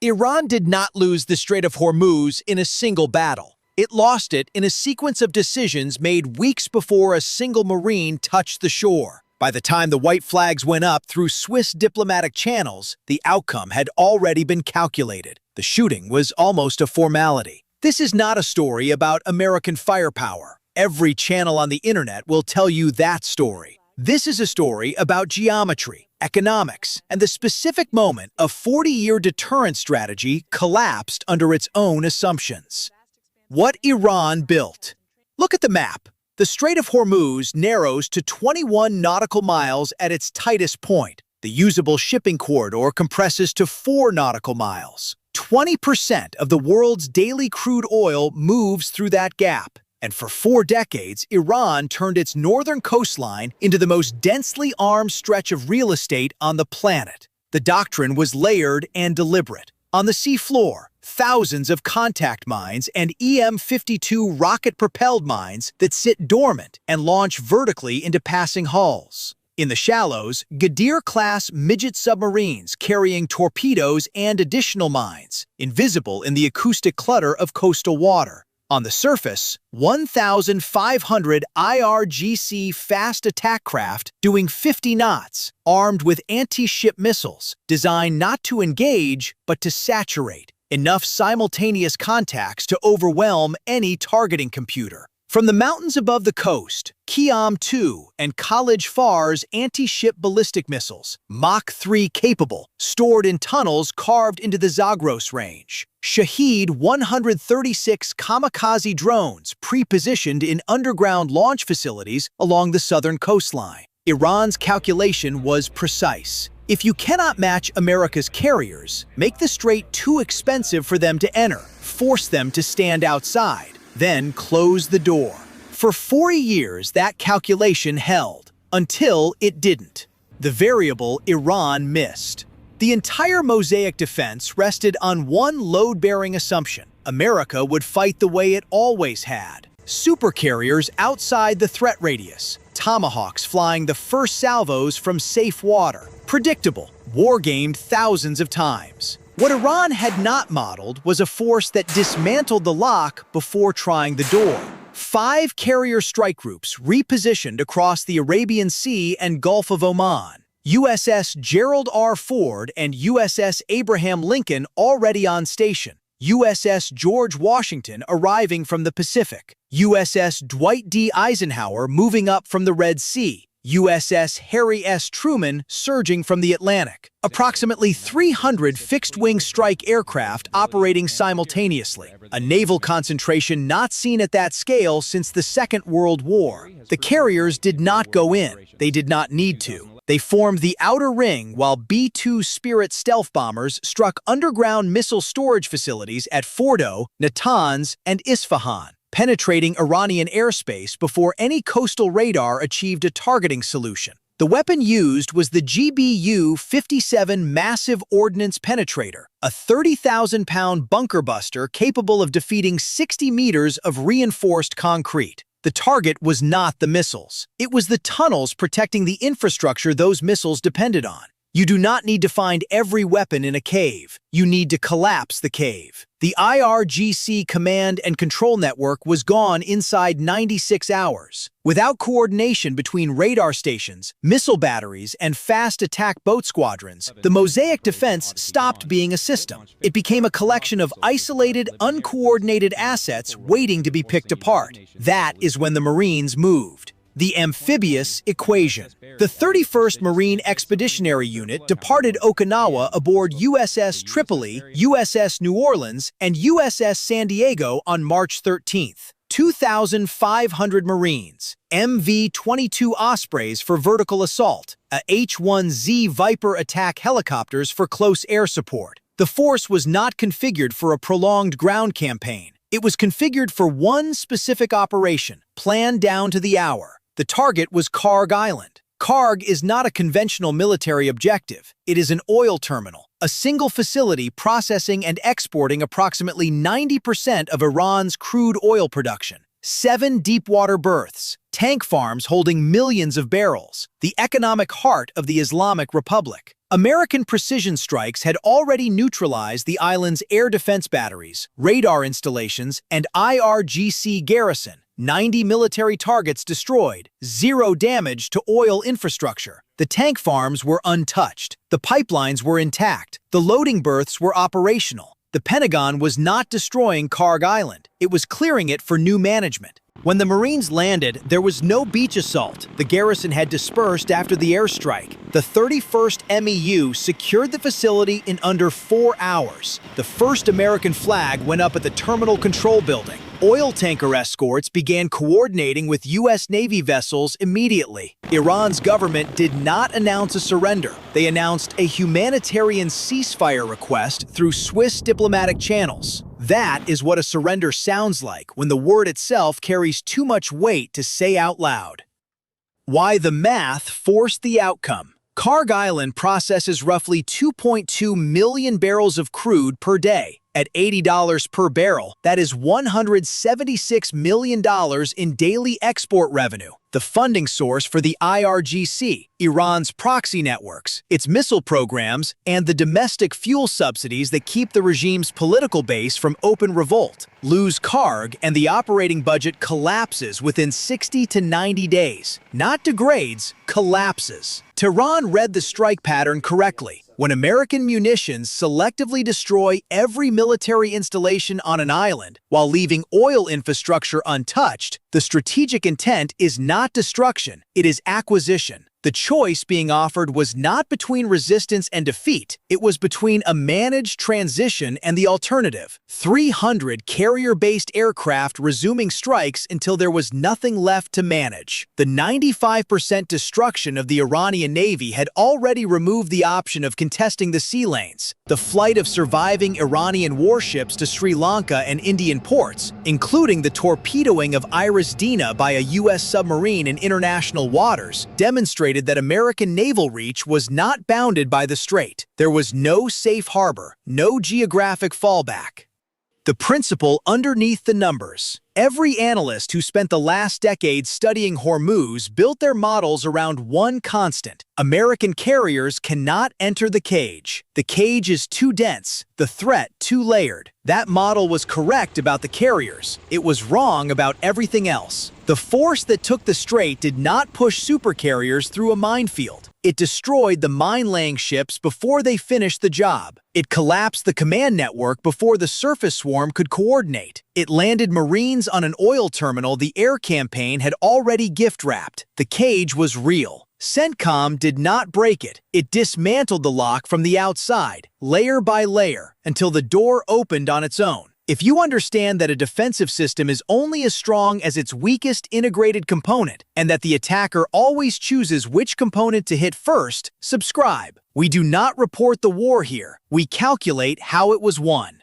Iran did not lose the Strait of Hormuz in a single battle. It lost it in a sequence of decisions made weeks before a single Marine touched the shore. By the time the white flags went up through Swiss diplomatic channels, the outcome had already been calculated. The shooting was almost a formality. This is not a story about American firepower. Every channel on the internet will tell you that story. This is a story about geometry, economics, and the specific moment a 40-year deterrence strategy collapsed under its own assumptions. What Iran built. Look at the map. The Strait of Hormuz narrows to 21 nautical miles at its tightest point. The usable shipping corridor compresses to 4 nautical miles. 20% of the world's daily crude oil moves through that gap. And for 4 decades, Iran turned its northern coastline into the most densely armed stretch of real estate on the planet. The doctrine was layered and deliberate. On the seafloor, thousands of contact mines and EM-52 rocket-propelled mines that sit dormant and launch vertically into passing hulls. In the shallows, Ghadir-class midget submarines carrying torpedoes and additional mines, invisible in the acoustic clutter of coastal water. On the surface, 1,500 IRGC fast attack craft doing 50 knots, armed with anti-ship missiles, designed not to engage, but to saturate. Enough simultaneous contacts to overwhelm any targeting computer. From the mountains above the coast, Qiyam-2 and College Far's anti-ship ballistic missiles, Mach 3 capable, stored in tunnels carved into the Zagros range. Shahed 136 kamikaze drones pre-positioned in underground launch facilities along the southern coastline. Iran's calculation was precise. If you cannot match America's carriers, make the strait too expensive for them to enter, force them to stand outside, then close the door. For 40 years, that calculation held, until it didn't. The variable Iran missed. The entire mosaic defense rested on one load-bearing assumption. America would fight the way it always had. Supercarriers outside the threat radius. Tomahawks flying the first salvos from safe water. Predictable, war-gamed thousands of times. What Iran had not modeled was a force that dismantled the lock before trying the door. 5 carrier strike groups repositioned across the Arabian Sea and Gulf of Oman. USS Gerald R. Ford and USS Abraham Lincoln already on station. USS George Washington arriving from the Pacific. USS Dwight D. Eisenhower moving up from the Red Sea. USS Harry S. Truman surging from the Atlantic. Approximately 300 fixed-wing strike aircraft operating simultaneously, a naval concentration not seen at that scale since the Second World War. The carriers did not go in. They did not need to. They formed the outer ring while B-2 Spirit stealth bombers struck underground missile storage facilities at Fordo, Natanz, and Isfahan, penetrating Iranian airspace before any coastal radar achieved a targeting solution. The weapon used was the GBU-57 Massive Ordnance Penetrator, a 30,000-pound bunker buster capable of defeating 60 meters of reinforced concrete. The target was not the missiles. It was the tunnels protecting the infrastructure those missiles depended on. You do not need to find every weapon in a cave. You need to collapse the cave. The IRGC command and control network was gone inside 96 hours. Without coordination between radar stations, missile batteries, and fast attack boat squadrons, the mosaic defense stopped being a system. It became a collection of isolated, uncoordinated assets waiting to be picked apart. That is when the Marines moved. The amphibious equation. The 31st Marine Expeditionary Unit departed Okinawa aboard USS Tripoli, USS New Orleans, and USS San Diego on March 13th. 2,500 Marines, MV-22 Ospreys for vertical assault, a H-1Z Viper attack helicopters for close air support. The force was not configured for a prolonged ground campaign. It was configured for one specific operation, planned down to the hour. The target was Kharg Island. Kharg is not a conventional military objective. It is an oil terminal, a single facility processing and exporting approximately 90% of Iran's crude oil production. 7 deep-water berths, tank farms holding millions of barrels, the economic heart of the Islamic Republic. American precision strikes had already neutralized the island's air defense batteries, radar installations, and IRGC garrison. 90 military targets destroyed, 0 damage to oil infrastructure. The tank farms were untouched. The pipelines were intact. The loading berths were operational. The Pentagon was not destroying Kharg Island. It was clearing it for new management. When the Marines landed, there was no beach assault. The garrison had dispersed after the airstrike. The 31st MEU secured the facility in under 4 hours. The first American flag went up at the terminal control building. Oil tanker escorts began coordinating with U.S. Navy vessels immediately. Iran's government did not announce a surrender. They announced a humanitarian ceasefire request through Swiss diplomatic channels. That is what a surrender sounds like when the word itself carries too much weight to say out loud. Why the math forced the outcome. Kharg Island processes roughly 2.2 million barrels of crude per day. At $80 per barrel, that is $176 million in daily export revenue. The funding source for the IRGC, Iran's proxy networks, its missile programs, and the domestic fuel subsidies that keep the regime's political base from open revolt. Lose Kharg and the operating budget collapses within 60 to 90 days. Not degrades, collapses. Tehran read the strike pattern correctly. When American munitions selectively destroy every military installation on an island while leaving oil infrastructure untouched, the strategic intent is not destruction, it is acquisition. The choice being offered was not between resistance and defeat, it was between a managed transition and the alternative. 300 carrier-based aircraft resuming strikes until there was nothing left to manage. The 95% destruction of the Iranian Navy had already removed the option of contesting the sea lanes. The flight of surviving Iranian warships to Sri Lanka and Indian ports, including the torpedoing of Iris Dina by a U.S. submarine in international waters, demonstrated that American naval reach was not bounded by the strait. There was no safe harbor, no geographic fallback. The principle underneath the numbers. Every analyst who spent the last decade studying Hormuz built their models around one constant. American carriers cannot enter the cage. The cage is too dense, the threat too layered. That model was correct about the carriers. It was wrong about everything else. The force that took the strait did not push supercarriers through a minefield. It destroyed the mine-laying ships before they finished the job. It collapsed the command network before the surface swarm could coordinate. It landed Marines on an oil terminal the air campaign had already gift-wrapped. The cage was real. CENTCOM did not break it. It dismantled the lock from the outside, layer by layer, until the door opened on its own. If you understand that a defensive system is only as strong as its weakest integrated component, and that the attacker always chooses which component to hit first, subscribe. We do not report the war here. We calculate how it was won.